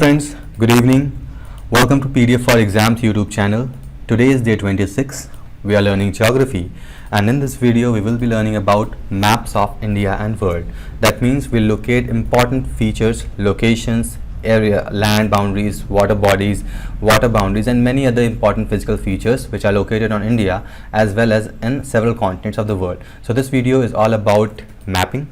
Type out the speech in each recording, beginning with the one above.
friends, good evening. Welcome to PDF for Exams YouTube channel. Today is day 26. We are learning geography, and in this video we will be learning about maps of India and world. That means we'll locate important features, locations, area, land boundaries, water bodies, water boundaries and many other important physical features which are located on India as well as in several continents of the world. So this video is all about mapping.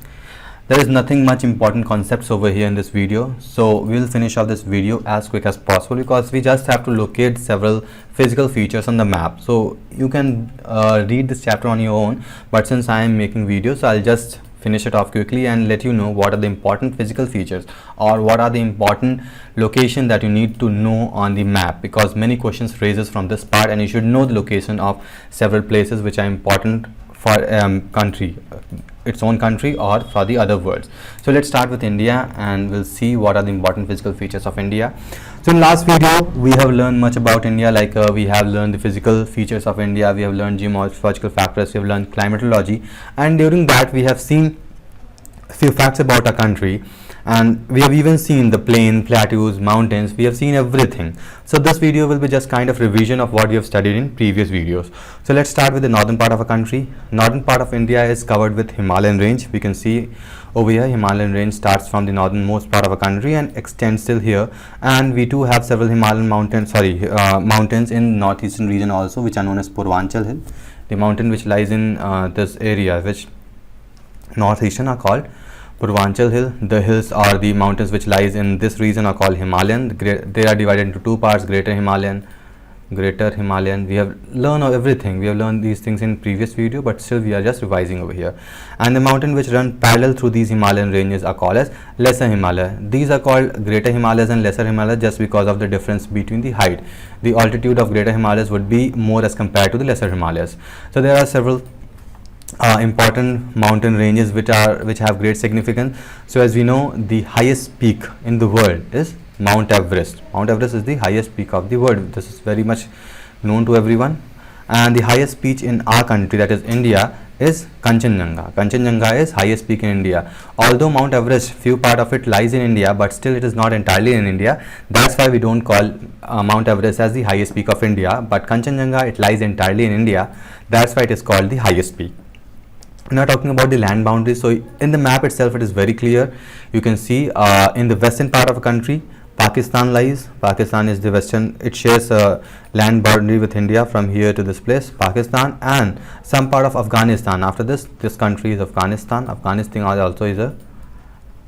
There is nothing much important concepts over here in this video, so we will finish off this video as quick as possible because we just have to locate several physical features on the map. So you can read this chapter on your own, but since I am making videos, I'll just finish it off quickly and let you know what are the important physical features or what are the important location that you need to know on the map, because many questions raises from this part and you should know the location of several places which are important for country, its own country or for the other worlds. So let's start with India and we'll see what are the important physical features of India. So in last video we have learned much about India, like we have learned the physical features of India, we have learned geomorphological factors, we have learned climatology, and during that we have seen a few facts about our country, and we have even seen the plain, plateaus, mountains. We have seen everything. So this video will be just kind of revision of what we have studied in previous videos. So let's start with the northern part of our country. Northern part of India is covered with Himalayan range. We can see over here Himalayan range starts from the northernmost part of our country and extends till here, and we do have several Himalayan mountains, mountains in northeastern region also, which are known as Purvanchal Hill. The mountain which lies in this area, which northeastern, are called Purvanchal Hill. The hills or the mountains which lies in this region are called Himalayan. They are divided into two parts: Greater Himalayan, Greater Himalayan. We have learned everything. We have learned these things in previous video, but still we are just revising over here. And the mountain which run parallel through these Himalayan ranges are called as Lesser Himalaya. These are called Greater Himalayas and Lesser Himalayas just because of the difference between the height. The altitude of Greater Himalayas would be more as compared to the Lesser Himalayas. So there are several important mountain ranges which have great significance. So as we know, the highest peak in the world is Mount Everest. Mount Everest is the highest peak of the world. This is very much known to everyone. And the highest peak in our country, that is India, is Kanchenjunga. Kanchenjunga is highest peak in India. Although Mount Everest, few part of it lies in India, but still it is not entirely in India. That's why we don't call Mount Everest as the highest peak of India. But Kanchenjunga, it lies entirely in India. That's why it is called the highest peak. Now talking about the land boundaries, so in the map itself it is very clear. You can see in the western part of a country Pakistan lies. Pakistan is the western, it shares a land boundary with India from here to this place, Pakistan, and some part of Afghanistan. After this country is Afghanistan. Afghanistan also is a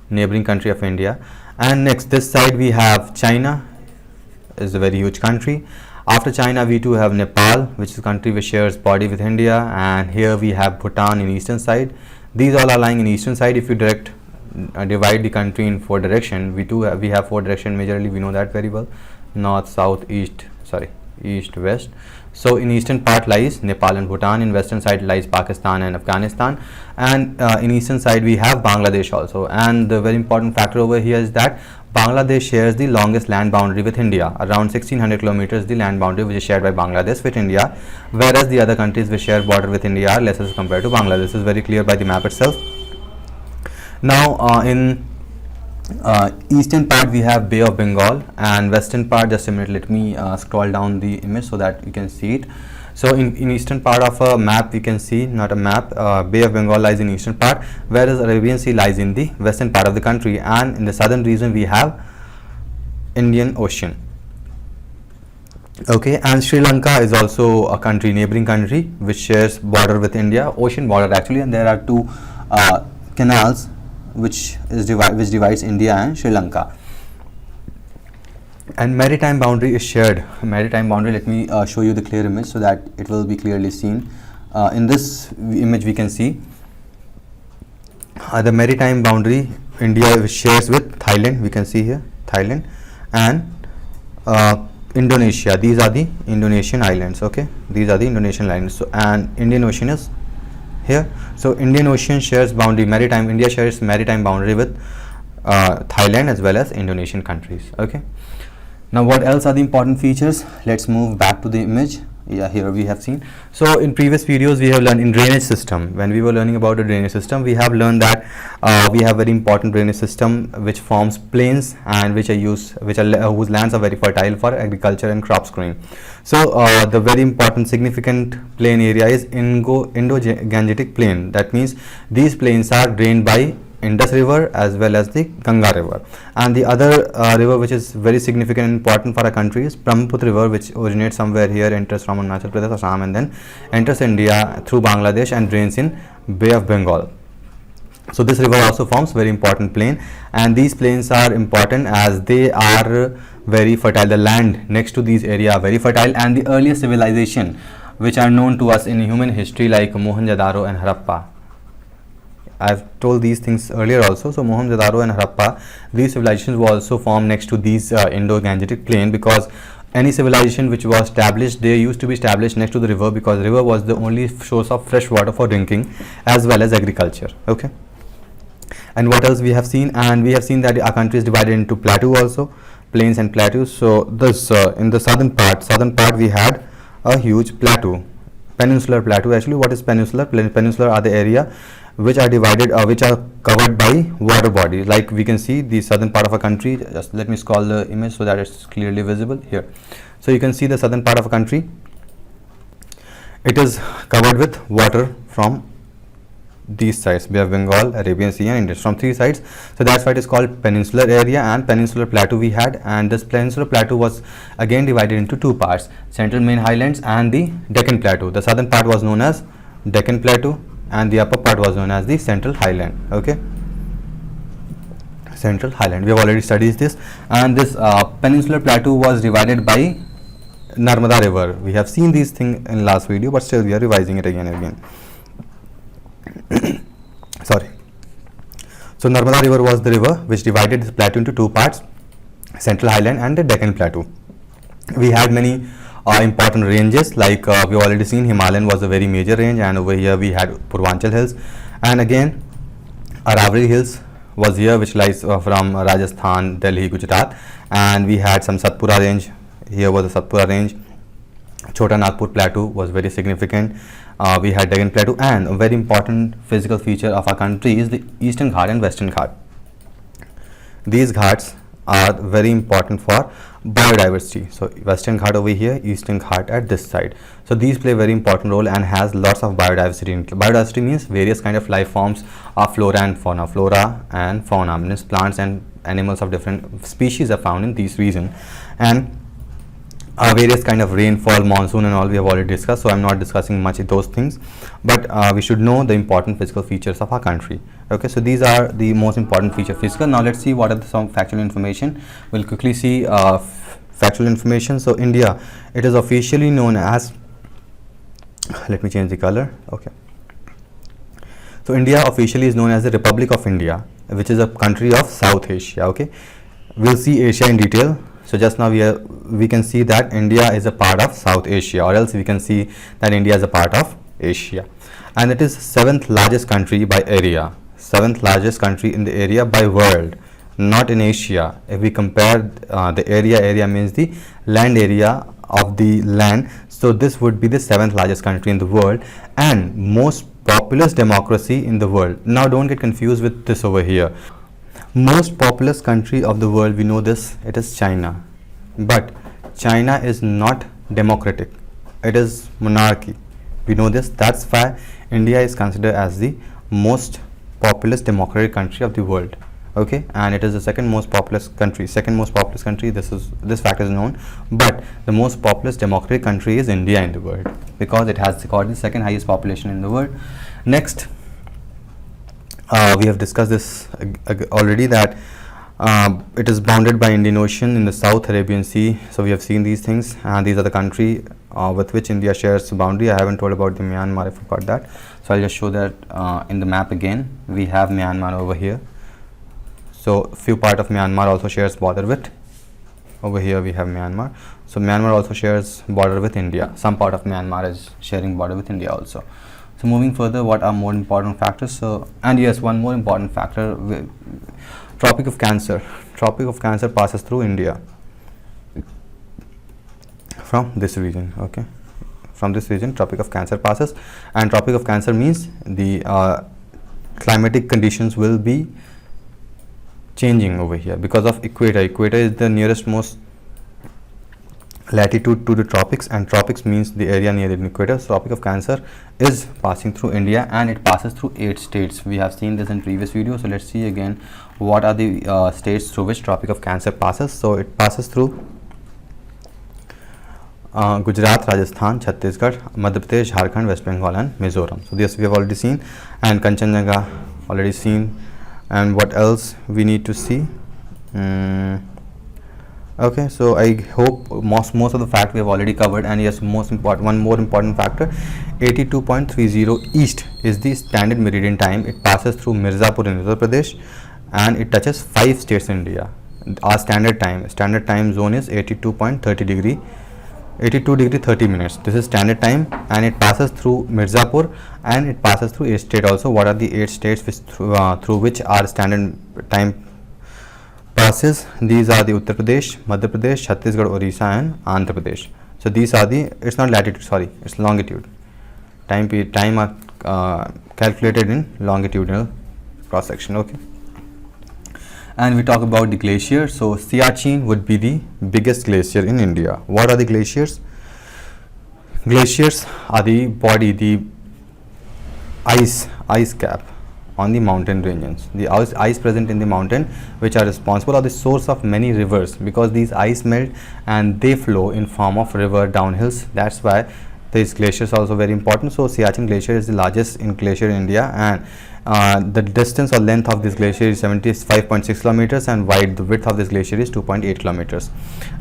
neighboring country of India. And next, this side we have China, is a very huge country. After China we too have Nepal, which is a country which shares border with India, and here we have Bhutan in eastern side. These all are lying in eastern side. If you divide the country in four direction, we have four direction majorly, we know that very well: north, south, east, west. So in eastern part lies Nepal and Bhutan, in western side lies Pakistan and Afghanistan, and in eastern side we have Bangladesh also. And the very important factor over here is that Bangladesh shares the longest land boundary with India. Around 1600 kilometers the land boundary which is shared by Bangladesh with India, whereas the other countries which share border with India are less as compared to Bangladesh. This is very clear by the map itself. Now in eastern part we have Bay of Bengal, and western part, just a minute, let me scroll down the image so that you can see it. So in eastern part of a map, you can see, not a map, Bay of Bengal lies in eastern part, whereas Arabian Sea lies in the western part of the country, and in the southern region we have Indian Ocean. Okay, and Sri Lanka is also a country, neighboring country, which shares border with India, ocean border actually, and there are two canals which divides India and Sri Lanka. And maritime boundary is shared. Maritime boundary, let me show you the clear image so that it will be clearly seen. In this image we can see the maritime boundary India shares with Thailand. We can see here Thailand and Indonesia. These are the Indonesian islands. Okay, these are the Indonesian islands. So, and Indian Ocean is here. So Indian Ocean shares boundary, maritime, India shares maritime boundary with Thailand as well as Indonesian countries. Okay. Now what else are the important features? Let's move back to the image. Yeah, here we have seen. So in previous videos we have learned in drainage system. When we were learning about the drainage system, we have learned that we have very important drainage system which forms plains and which are used, whose lands are very fertile for agriculture and crops growing. So the very important significant plain area is Indo-Gangetic plain. That means these plains are drained by Indus River as well as the Ganga River, and the other river which is very significant and important for our country is Brahmaputra River, which originates somewhere here, enters from Arunachal Pradesh, Assam, and then enters India through Bangladesh and drains in Bay of Bengal. So this river also forms very important plain, and these plains are important as they are very fertile. The land next to these area are very fertile, and the earliest civilization which are known to us in human history like Mohenjo-daro and Harappa. I've told these things earlier also. So Mohenjo-daro and Harappa, these civilizations were also formed next to these Indo-Gangetic plain, because any civilization which was established, they used to be established next to the river, because the river was the only source of fresh water for drinking as well as agriculture. Okay. And what else we have seen? And we have seen that our country is divided into plateau also, plains and plateaus. So this in the southern part we had a huge plateau, peninsular plateau. Actually, what is peninsular? Peninsular are the area which are divided, which are covered by water bodies. Like we can see the southern part of a country. Just let me scroll the image so that it's clearly visible here. So you can see the southern part of a country. It is covered with water from these sides: Bay of Bengal, Arabian Sea, and Indus, from three sides. So that's why it is called peninsular area and peninsular plateau we had. And this peninsular plateau was again divided into two parts: Central Main Highlands and the Deccan Plateau. The southern part was known as Deccan Plateau, and the upper part was known as the Central Highland. Okay, Central Highland. We have already studied this, and this peninsular plateau was divided by Narmada River. We have seen these things in last video, but still we are revising it again and again. Sorry. So Narmada River was the river which divided this plateau into two parts: Central Highland and the Deccan Plateau. We had many important ranges, like we have already seen Himalayan was a very major range, and over here we had Purvanchal Hills, and again Aravalli Hills was here, which lies from Rajasthan, Delhi, Gujarat, and we had some Satpura range. Here was the Satpura range. Chota Nagpur Plateau was very significant. We had Deccan Plateau, and a very important physical feature of our country is the Eastern Ghat and Western Ghat. These ghats are very important for biodiversity. So Western Ghat over here, Eastern Ghat at this side. So these play a very important role and has lots of biodiversity. Biodiversity means various kind of life forms of flora and fauna. Flora and fauna means plants and animals of different species are found in these regions, and various kind of rainfall, monsoon and all we have already discussed, so I am not discussing much of those things, but we should know the important physical features of our country. Okay, so these are the most important feature physical. Now let's see what are some factual information. We'll quickly see factual information. So India, it is officially known as, let me change the color. Okay, so India officially is known as the Republic of India, which is a country of South Asia. Okay, we'll see Asia in detail. So just now we can see that India is a part of South Asia, or else we can see that India is a part of Asia, and it is 7th largest country by area, 7th largest country in the area by world, not in Asia. If we compare the area means the land area of the land, so this would be the 7th largest country in the world and most populous democracy in the world. Now don't get confused with this over here. Most populous country of the world, we know this, it is China, but China is not democratic, it is monarchy. We know this. That's why India is considered as the most populous democratic country of the world. Okay, and it is the second most populous country. This fact is known, but the most populous democratic country is India in the world, because it has recorded the second highest population in the world. Next, we have discussed this already, that it is bounded by Indian Ocean in the south, Arabian Sea. So we have seen these things, and these are the country with which India shares boundary. I haven't told about the Myanmar, I forgot that, so I'll just show that in the map again. We have Myanmar over here, so few part of Myanmar also shares border with, over here we have Myanmar. So Myanmar also shares border with India. Some part of Myanmar is sharing border with India also. So moving further, what are more important factors? So, and yes, one more important factor, Tropic of Cancer. Tropic of Cancer passes through India from this region. Okay, from this region Tropic of Cancer passes, and Tropic of Cancer means the climatic conditions will be changing over here because of equator. Equator is the nearest most latitude to the tropics, and tropics means the area near the equator. So Tropic of Cancer is passing through India, and it passes through 8 states. We have seen this in previous video, so let's see again what are the states through which Tropic of Cancer passes. So it passes through Gujarat, Rajasthan, Chhattisgarh, Madhya Pradesh, Jharkhand, West Bengal and Mizoram. So this we have already seen, and Kanchenjunga already seen. And what else we need to see? Okay, so I hope most of the fact we have already covered. And yes, one more important factor, 82.30 east is the standard meridian time. It passes through Mirzapur in Uttar Pradesh, and it touches 5 states in India. Our standard time zone is 82.30 degree, 82 degree 30 minutes. This is standard time, and it passes through Mirzapur, and it passes through 8 states also. What are the 8 states which through which our standard time passes? These are the Uttar Pradesh, Madhya Pradesh, Chhattisgarh, Orissa and Andhra Pradesh. So these are the, it's not latitude, sorry, it's longitude. Time are calculated in longitudinal cross section. Okay. And we talk about the glacier. So Siachen would be the biggest glacier in India. What are the glaciers? Glaciers are the body, the ice cap on the mountain ranges. The ice present in the mountain, which are responsible or the source of many rivers, because these ice melt and they flow in form of river downhills. That's why these glaciers are also very important. So Siachen Glacier is the largest glacier in India, and the distance or length of this glacier is 75.6 kilometers, and the width of this glacier is 2.8 kilometers.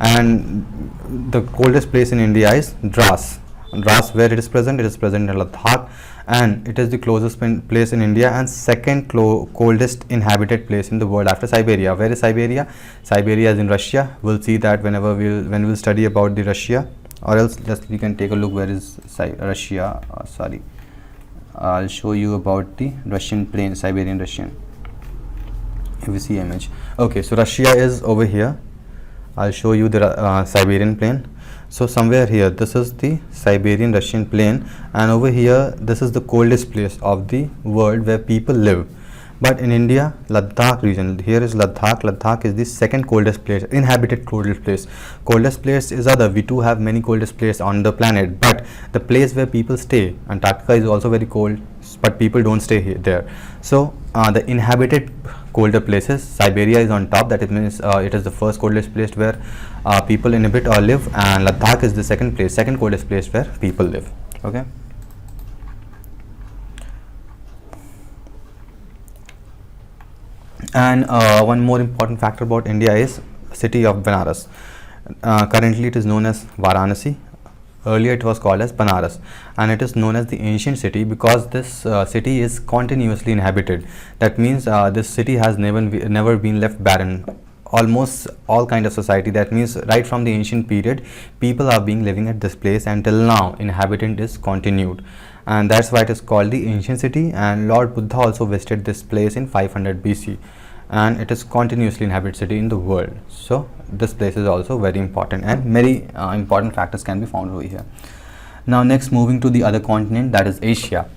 And the coldest place in India is Dras. Where it is present in Ladakh, and it is the closest place in India and second coldest inhabited place in the world after Siberia. Where is Siberia? Siberia is in Russia. We'll see that when we'll study about the Russia, or else just we can take a look where is Russia. Sorry, I'll show you about the Russian plain, Siberian Russian. If you see image, okay, so Russia is over here. I'll show you the Siberian plain. So somewhere here, this is the Siberian Russian plain, and over here this is the coldest place of the world where people live. But in India, Ladakh region, here is Ladakh. Ladakh is the second coldest place, inhabited coldest place. Coldest place is other. We do have many coldest places on the planet, but the place where people stay, Antarctica is also very cold, but people don't stay there. So the inhabited colder places, Siberia is on top. That it means it is the first coldest place where people inhabit or live, and Ladakh is the second coldest place where people live. Okay. And one more important factor about India is city of Benares. Currently it is known as Varanasi. Earlier it was called as Banaras, and it is known as the ancient city because this city is continuously inhabited. That means this city has never been left barren. Almost all kind of society, that means right from the ancient period, people are being living at this place until now. Inhabitant is continued, and that's why it is called the ancient city. And Lord Buddha also visited this place in 500 BC, and it is continuously inhabited city in the world. So this place is also very important, and many important factors can be found over here. Now next, moving to the other continent, that is Asia.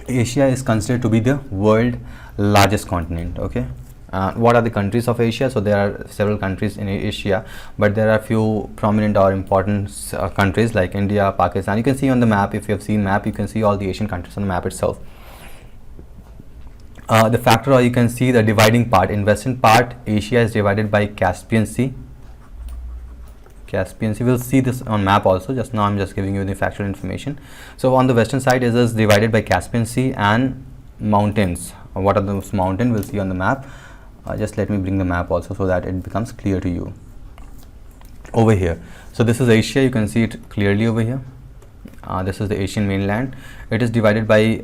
Asia is considered to be the world largest continent. Okay. What are the countries of Asia? So there are several countries in Asia, but there are few prominent or important countries like India, Pakistan. You can see on the map, if you have seen map, you can see all the Asian countries on the map itself. The factor, or you can see the dividing part. In western part, Asia is divided by Caspian Sea. We'll see this on map also. Just now I'm just giving you the factual information. So on the western side is divided by Caspian Sea and mountains. What are those mountains? We'll see on the map. Just let me bring the map also so that it becomes clear to you. Over here, so this is Asia. You can see it clearly over here. This is the Asian mainland. It is divided by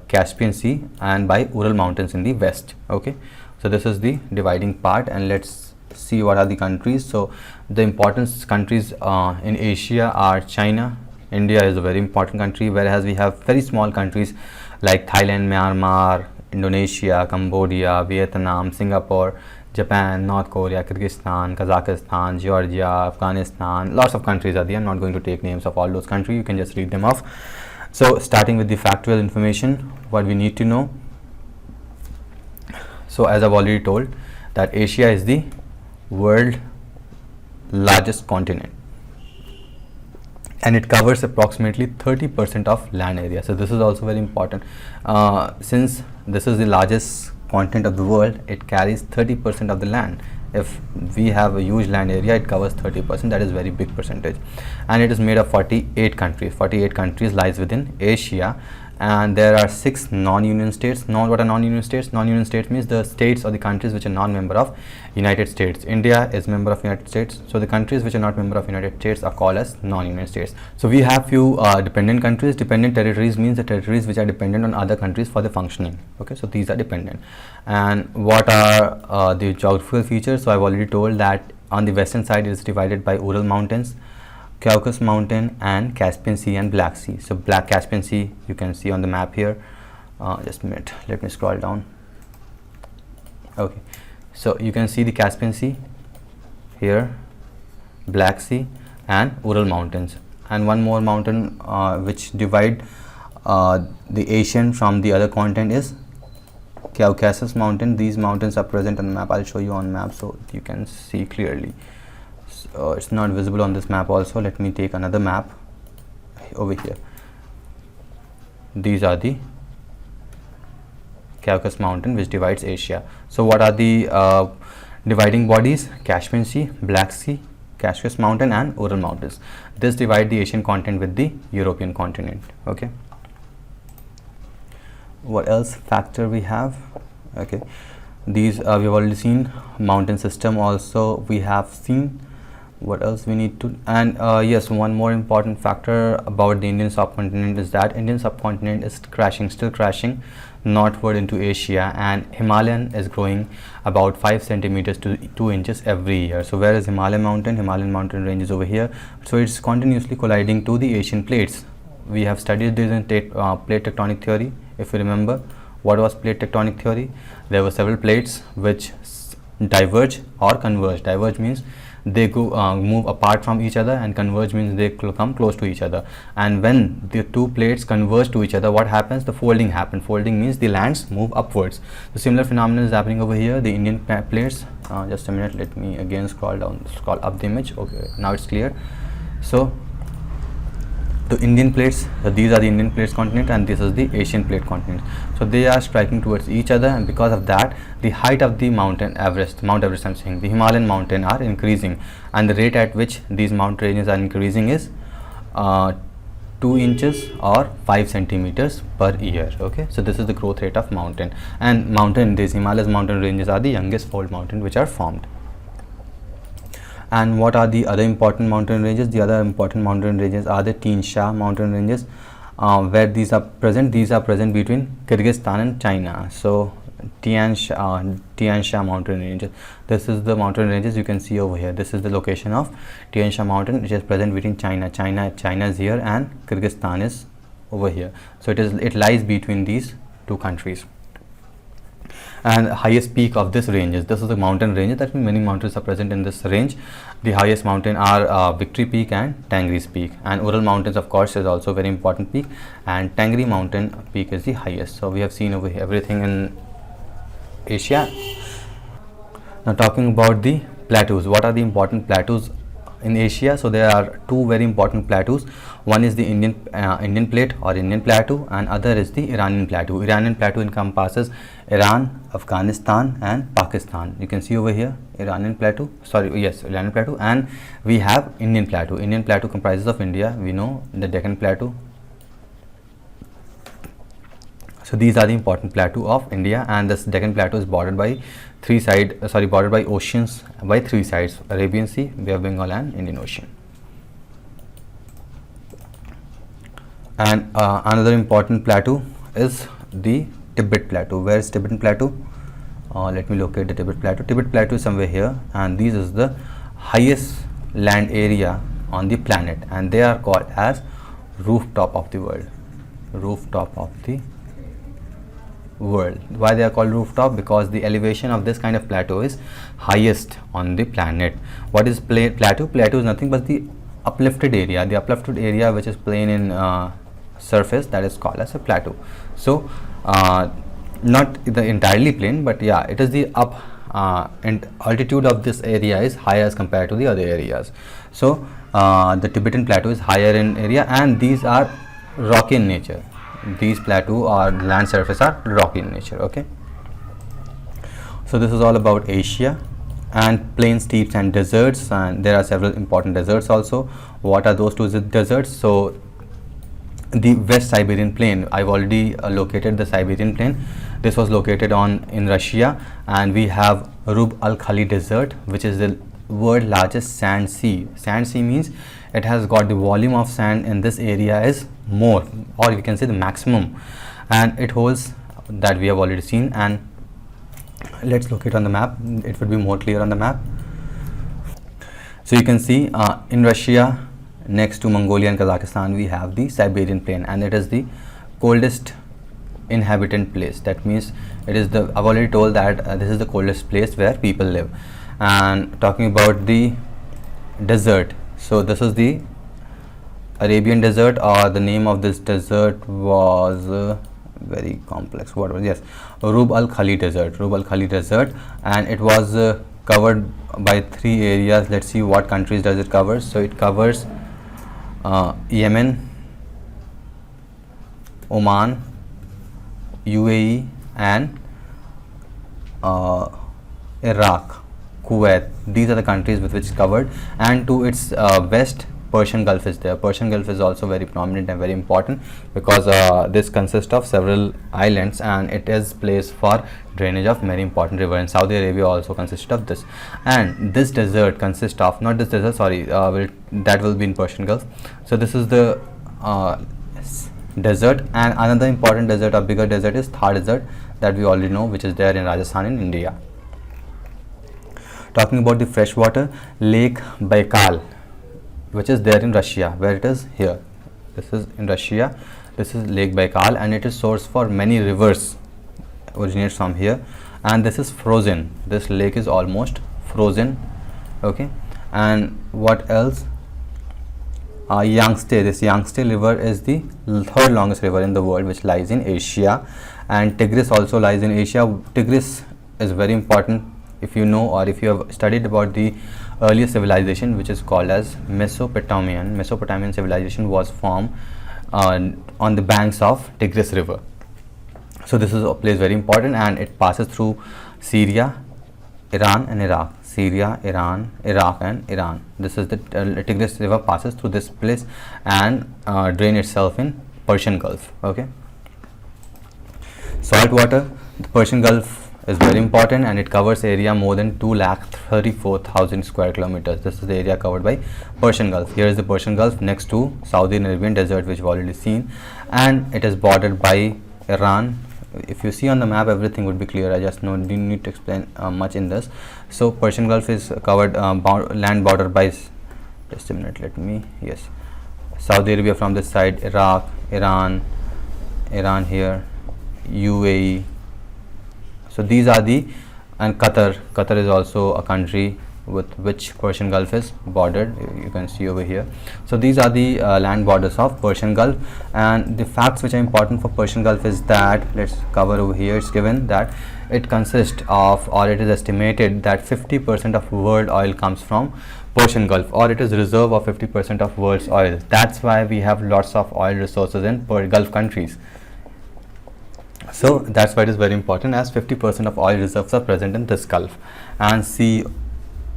Caspian Sea and by Ural Mountains in the west. Okay, so this is the dividing part, and let's see what are the countries. So the important countries in Asia are China. India is a very important country, whereas we have very small countries like Thailand, Myanmar, Indonesia, Cambodia, Vietnam, Singapore, Japan, North Korea, Kyrgyzstan, Kazakhstan, Georgia, Afghanistan, lots of countries are there. I'm not going to take names of all those countries, you can just read them off. So starting with the factual information, what we need to know. So as I've already told that Asia is the world largest continent and it covers approximately 30% of land area. So this is also very important. Since this is the largest continent of the world, it carries 30% of the land. If we have a huge land area, it covers 30%. That is very big percentage, and it is made of 48 countries. 48 countries lies within Asia, and there are 6 non-union states. Now what are non-union states? Non-union states means the states or the countries which are non-member of United States. India is member of United States, so the countries which are not member of United States are called as non-union states. So we have few dependent countries. Dependent territories means the territories which are dependent on other countries for the functioning. Okay, so these are dependent. And what are the geographical features? So I've already told that on the western side it is divided by Ural Mountains, Caucasus Mountain, and Caspian Sea and Black Sea. So Black Caspian Sea you can see on the map here. Just a minute, let me scroll down. Okay, so you can see the Caspian Sea here, Black Sea, and Ural Mountains, and one more mountain which divide the Asian from the other continent is Caucasus Mountain. These mountains are present on the map. I'll show you on map so you can see clearly. So it's not visible on this map also. Let me take another map over here. These are the Caucasus Mountain which divides Asia. So what are the dividing bodies? Caspian Sea, Black Sea, Caucasus Mountain, and Ural Mountains. This divide the Asian continent with the European continent. Okay, what else factor we have? Okay, these we've already seen. Mountain system also we have seen. What else we need to, and yes, one more important factor about the Indian subcontinent is that Indian subcontinent is still crashing northward into Asia, and Himalayan is growing about 5 centimeters to 2 inches every year. So where is Himalayan mountain range is over here. So it's continuously colliding to the Asian plates. We have studied this in plate tectonic theory. If you remember, what was plate tectonic theory? There were several plates which diverge or converge. Diverge means they go move apart from each other, and converge means they come close to each other. And when the two plates converge to each other, what happens? The folding happens. Folding means the lands move upwards. The similar phenomenon is happening over here. The Indian plates. Just a minute. Let me again scroll up the image. Okay, now it's clear. So the Indian plates, these are the Indian plates continent, and this is the Asian plate continent. So they are striking towards each other, and because of that, the height of the Mount Everest I'm saying, the Himalayan mountain are increasing, and the rate at which these mountain ranges are increasing is 2 inches or 5 centimeters per year. Okay, so this is the growth rate of mountain. And these Himalayas mountain ranges are the youngest fold mountain which are formed. And what are the other important mountain ranges? The other important mountain ranges are the Tian Sha mountain ranges. Where these are present between Kyrgyzstan and China. So Tian Sha mountain ranges. This is the mountain ranges you can see over here. This is the location of Tian Sha mountain, which is present between China is here, and Kyrgyzstan is over here. So it lies between these two countries. And highest peak of this range is, this is the mountain range, that means many mountains are present in this range. The highest mountain are Victory Peak and Tangri's Peak, and Ural Mountains of course is also a very important peak, and Tangri mountain peak is the highest. So we have seen over here everything in Asia. Now talking about the plateaus, what are the important plateaus in Asia? So there are two very important plateaus. One is the Indian plate or Indian plateau, and other is the Iranian plateau. Iranian plateau encompasses Iran, Afghanistan, and Pakistan. You can see over here Iranian plateau, and we have Indian plateau. Indian plateau comprises of India. We know the Deccan plateau. So these are the important plateau of India, and this Deccan plateau is bordered by oceans by 3 sides: Arabian Sea, Bay of Bengal, and Indian Ocean. And another important plateau is the Tibet plateau. Where is Tibetan plateau? Let me locate the Tibet plateau. Tibet plateau is somewhere here, and this is the highest land area on the planet, and they are called as rooftop of the world. Rooftop of the world. Why they are called rooftop? Because the elevation of this kind of plateau is highest on the planet. What is plateau? Plateau is nothing but the uplifted area which is plain in surface, that is called as a plateau. So not the entirely plain, but yeah, it is the up and altitude of this area is higher as compared to the other areas. So the Tibetan plateau is higher in area, and these are rocky in nature. These plateau or land surface are rocky in nature. Okay, so this is all about Asia. And plains, steppes and deserts, and there are several important deserts also. What are those two deserts? So the West Siberian Plain, I've already located the Siberian Plain. This was located in Russia, and we have Rub al Khali Desert, which is the world largest sand sea. Sand sea means it has got the volume of sand in this area is more, or you can say the maximum, and it holds that we have already seen. And let's look it on the map, it would be more clear on the map. So you can see in Russia, next to Mongolia and Kazakhstan, we have the Siberian Plain, and it is the coldest inhabitant place. That means it is the, I've already told that this is the coldest place where people live. And talking about the desert, so this is the Arabian Desert, or the name of this desert was very complex. What was, yes, Rub al Khali Desert. Rub al Khali Desert, and it was covered by 3 areas. Let's see what countries does it cover. So it covers Yemen, Oman, UAE and Iraq, Kuwait. These are the countries with which it's covered, and to its west, Persian Gulf is there. Persian Gulf is also very prominent and very important because this consists of several islands, and it is place for drainage of many important rivers. And Saudi Arabia also consists of this. And this desert consists of, not this desert, sorry, that will be in Persian Gulf. So this is the desert. And another important desert, or bigger desert, is Thar Desert, that we already know, which is there in Rajasthan in India. Talking about the freshwater, Lake Baikal, which is there in Russia. Where it is? Here. This is in Russia. This is Lake Baikal, and it is source for many rivers, originates from here. And this is frozen. This lake is almost frozen. Okay. And what else? Yangtze. This Yangtze river is the third longest river in the world, which lies in Asia. And Tigris also lies in Asia. Tigris is very important if you know, or if you have studied about the earlier civilization, which is called as Mesopotamian. Mesopotamian civilization was formed on the banks of Tigris river. So this is a place very important, and it passes through Syria, Iran and Iraq. Syria, Iran, Iraq and Iran. This is the Tigris river passes through this place and drain itself in Persian Gulf. Okay. Salt water. The Persian Gulf is very important, and it covers area more than 234,000 square kilometers. This is the area covered by Persian Gulf. Here is the Persian Gulf next to Saudi Arabian Desert, which we've already seen, and it is bordered by Iran. If you see on the map, everything would be clear. I just didn't need to explain much in this. So Persian Gulf is covered land bordered by, just a minute, let me, yes, Saudi Arabia from this side, Iraq, Iran here, UAE. So these are the, and Qatar is also a country with which Persian Gulf is bordered. You can see over here. So these are the land borders of Persian Gulf. And the facts which are important for Persian Gulf is that, let's cover over here. It's given that it consists of, or it is estimated that 50% of world oil comes from Persian Gulf, or it is reserve of 50% of world's oil. That's why we have lots of oil resources in Gulf countries. So that's why it is very important, as 50% of oil reserves are present in this Gulf. And Sea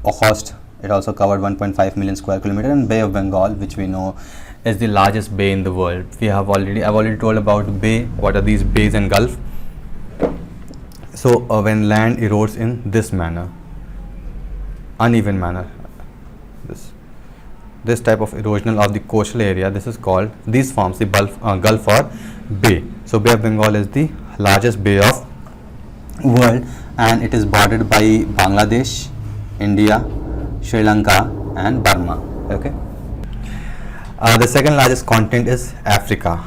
Okhotsk, it also covered 1.5 million square kilometer. And Bay of Bengal, which we know is the largest bay in the world. I've already told about bay. What are these bays in Gulf? So when land erodes in this manner, uneven manner, this type of erosional of the coastal area, this is called, these forms the Gulf or bay. So Bay of Bengal is the largest bay of world, and it is bordered by Bangladesh, India, Sri Lanka and Burma. Okay. The second largest continent is Africa.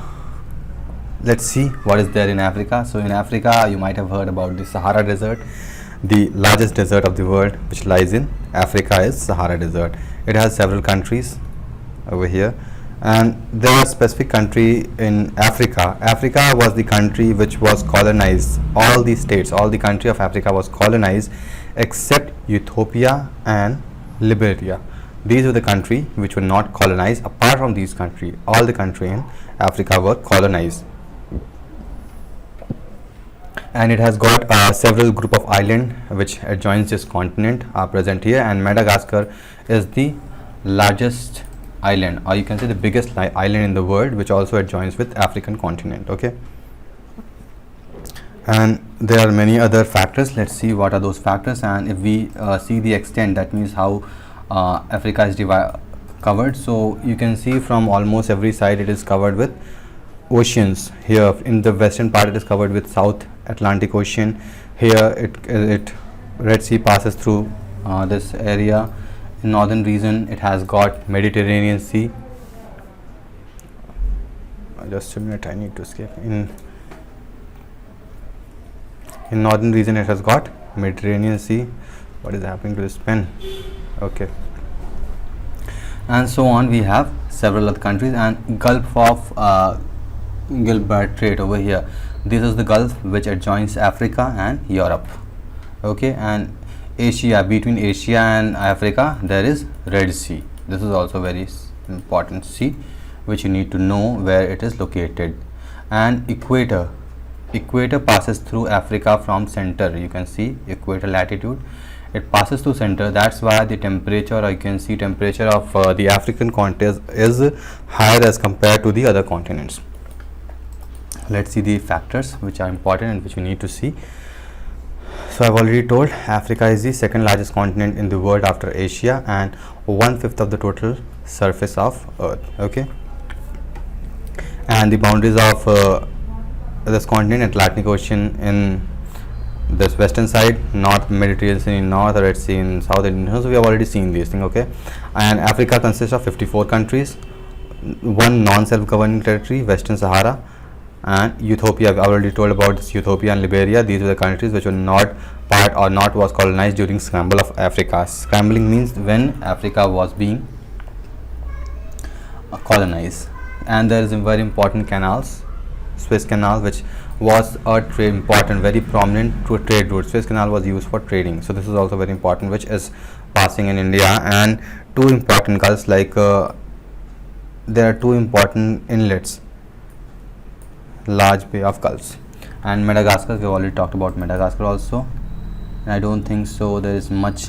let's see what is there in Africa. So in Africa, you might have heard about the Sahara Desert. The largest desert of the world which lies in Africa is Sahara Desert. It has several countries over here, and there are specific country in Africa. Africa was the country which was colonized. All the states, all the country of Africa was colonized except Ethiopia and Liberia. These were the country which were not colonized. Apart from these country, all the country in Africa were colonized. And it has got several group of island which adjoins this continent are present here, and Madagascar is the largest island, or you can say the biggest island in the world, which also adjoins with African continent. Okay, and there are many other factors. Let's see what are those factors, and if we see the extent, that means how Africa is covered. So you can see from almost every side it is covered with oceans. Here in the western part it is covered with South Atlantic Ocean. Here it Red Sea passes through this area. In northern region it has got Mediterranean Sea. Just a minute, I need to escape. In northern region it has got Mediterranean Sea. What is happening to this pen? Okay, and so on. We have several other countries, and Gulf of Gilbert Strait over here. This is the Gulf which adjoins Africa and Europe. Okay, and Asia, between Asia and Africa there is Red Sea. This is also very important sea which you need to know where it is located. And equator passes through Africa from center. You can see equator latitude, it passes through center. That's why the temperature, or you can see temperature of the African continent is higher as compared to the other continents. Let's see the factors which are important and which we need to see. So I've already told Africa is the second largest continent in the world after Asia, and 1/5 of the total surface of Earth. Okay, and the boundaries of this continent: Atlantic Ocean in this western side, North Mediterranean Sea in north, Red Sea in south. So we have already seen these things. Okay, and Africa consists of 54 countries, one non-self-governing territory, Western Sahara, and Ethiopia. I've already told about this, Ethiopia and Liberia. These were the countries which were not part or not was colonized during scramble of Africa. Scrambling means when Africa was being colonized. And there is a very important canals, Suez Canal, which was a important, very prominent trade route. Suez Canal was used for trading. So this is also very important, which is passing in India. And two important gulfs, like there are two important inlets, large bay of gulfs. And Madagascar, we already talked about Madagascar also. I don't think so there is much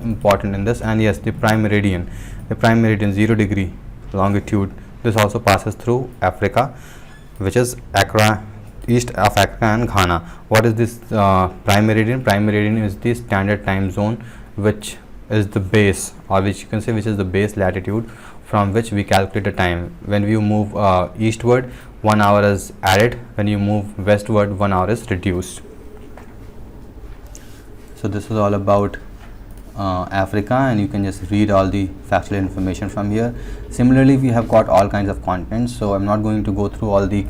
important in this. And yes, the prime meridian 0° longitude, this also passes through Africa, which is Accra, east of Accra and Ghana. What is this prime meridian? Prime meridian is the standard time zone, which is the base, or which you can say which is the base latitude from which we calculate the time. When you move eastward, 1 hour is added. When you move westward, 1 hour is reduced. So this is all about Africa, and you can just read all the factual information from here. Similarly, we have got all kinds of continents, so I'm not going to go through all the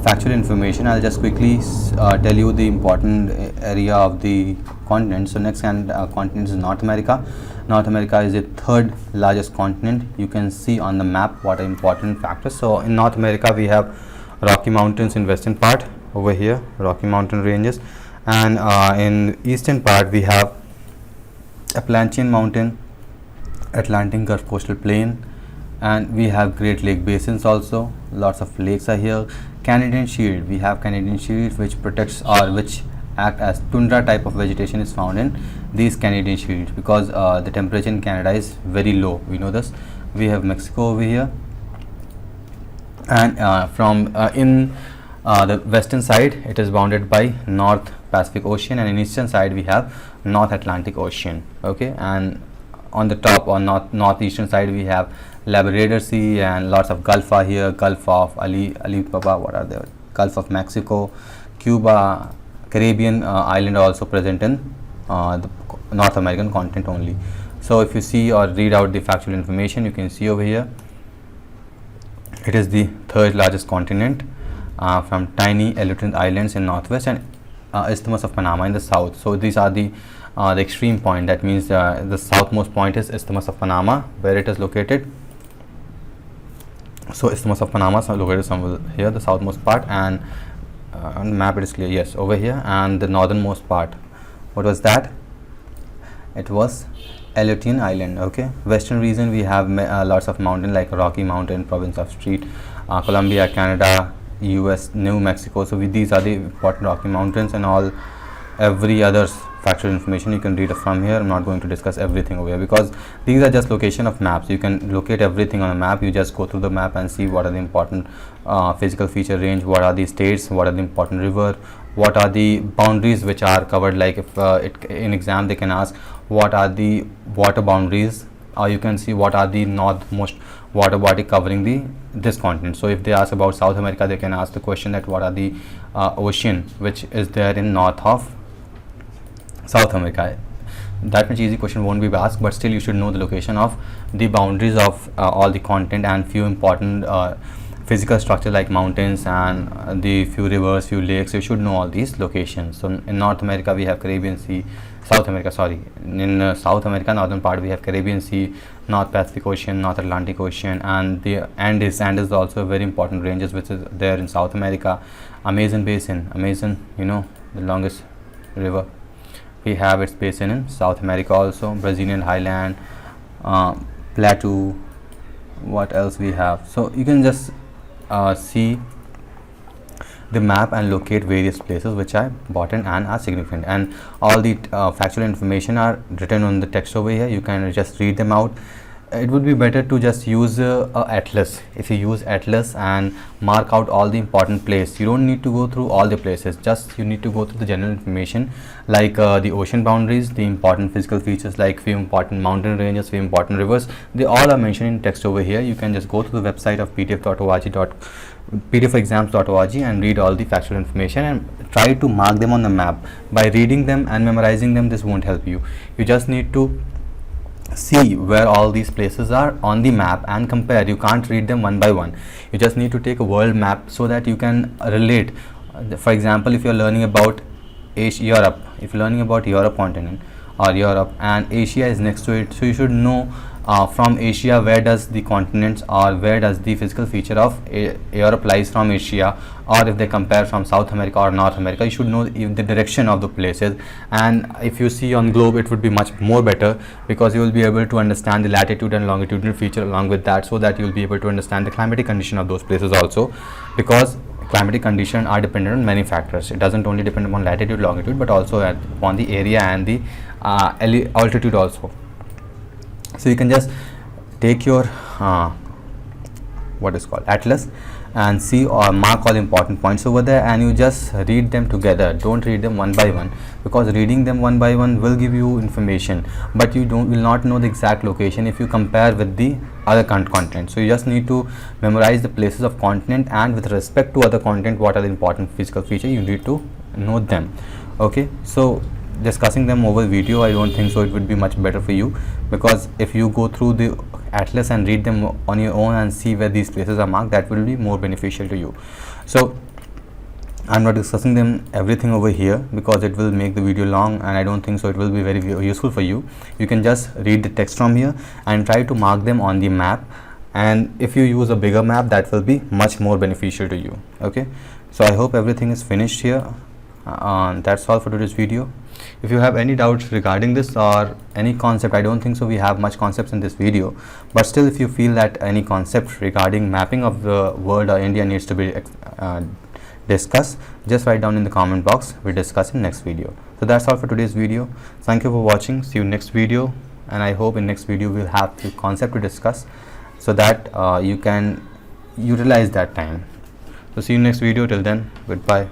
factual information. I'll just quickly tell you the important area of the continent. So next continent is North America. North America is the third largest continent. You can see on the map what are important factors. So in North America we have Rocky Mountains in western part over here, Rocky Mountain ranges, and in eastern part we have Appalachian Mountain, Atlantic Gulf Coastal Plain, and we have Great Lake basins also. Lots of lakes are here. Canadian Shield, we have Canadian Shield which protects or which act as tundra type of vegetation is found in these Canadian Shields, because the temperature in Canada is very low. We know this. We have Mexico over here, and in the western side it is bounded by North Pacific Ocean, and in eastern side we have North Atlantic Ocean. Okay, and on the top or northeastern side we have Labrador Sea, and lots of Gulf are here. Gulf of Ali Baba, what are there? Gulf of Mexico, Cuba, Caribbean island are also present in the North American continent only. So if you see or read out the factual information, you can see over here it is the third largest continent, from tiny Aleutian Islands in northwest and Isthmus of Panama in the south. So these are the extreme point. That means the southmost point is Isthmus of Panama, where it is located. So Isthmus of Panama is located somewhere here, the southmost part, and on the map it is clear, yes, over here. And the northernmost part, what was that? It was Aleutian Island. Okay, western region we have lots of mountain like Rocky Mountain, province of Street, Colombia, Canada, US, New Mexico. So these are the important Rocky Mountains, and all every other factual information you can read from here. I'm not going to discuss everything over here because these are just location of maps. You can locate everything on a map. You just go through the map and see what are the important physical feature range, what are the states, what are the important river, what are the boundaries which are covered. Like if in exam they can ask what are the water boundaries, or you can see what are the northmost water body covering this continent. So if they ask about South America, they can ask the question that what are the ocean which is there in north of South America. That much easy question won't be asked, but still you should know the location of the boundaries of all the continent and few important physical structure like mountains and the few rivers, few lakes. You should know all these locations. So in North America we have Caribbean Sea, South America, sorry, in South America northern part we have Caribbean Sea, North Pacific Ocean, North Atlantic Ocean, and the Andes is also a very important ranges which is there in South America. Amazon Basin, Amazon, you know, the longest river, we have its basin in South America also. Brazilian Highland, Plateau, what else we have. So you can just see the map and locate various places which are important and are significant, and all the factual information are written on the text over here. You can just read them out. It would be better to just use a atlas. If you use atlas and mark out all the important places, you don't need to go through all the places, just you need to go through the general information like the ocean boundaries, the important physical features like few important mountain ranges, few important rivers. They all are mentioned in text over here. You can just go to the website of pdfexams.org and read all the factual information and try to mark them on the map. By reading them and memorizing them, this won't help you. You just need to see where all these places are on the map and compare. You can't read them one by one. You just need to take a world map so that you can relate. For example, if you're learning about Europe, if you're learning about Europe continent or Europe and Asia is next to it, so you should know from Asia where does the continents or where does the physical feature of Europe lies from Asia, or if they compare from South America or North America, you should know the direction of the places. And if you see on globe, it would be much more better because you will be able to understand the latitude and longitudinal feature along with that, so that you will be able to understand the climatic condition of those places also, because climatic conditions are dependent on many factors. It doesn't only depend upon latitude, longitude, but also upon the area and the altitude also. So you can just take your what is called atlas and see or mark all important points over there, and you just read them together. Don't read them one by one, because reading them one by one will give you information, but you will not know the exact location if you compare with the other continent. So you just need to memorize the places of continent, and with respect to other continent, what are the important physical features, you need to note them. Okay, so discussing them over video, I don't think so it would be much better for you, because if you go through the atlas and read them on your own and see where these places are marked, that will be more beneficial to you. So I'm not discussing them everything over here because it will make the video long, and I don't think so it will be very useful for you. You can just read the text from here and try to mark them on the map, and if you use a bigger map, that will be much more beneficial to you. Okay, so I hope everything is finished here. That's all for today's video. If you have any doubts regarding this or any concept, I don't think so we have much concepts in this video, but still if you feel that any concept regarding mapping of the world or India needs to be discussed, just write down in the comment box. We'll discuss in next video. So that's all for today's video. Thank you for watching. See you next video, and I hope in next video we'll have the concept to discuss so that you can utilize that time. So see you next video. Till then, goodbye.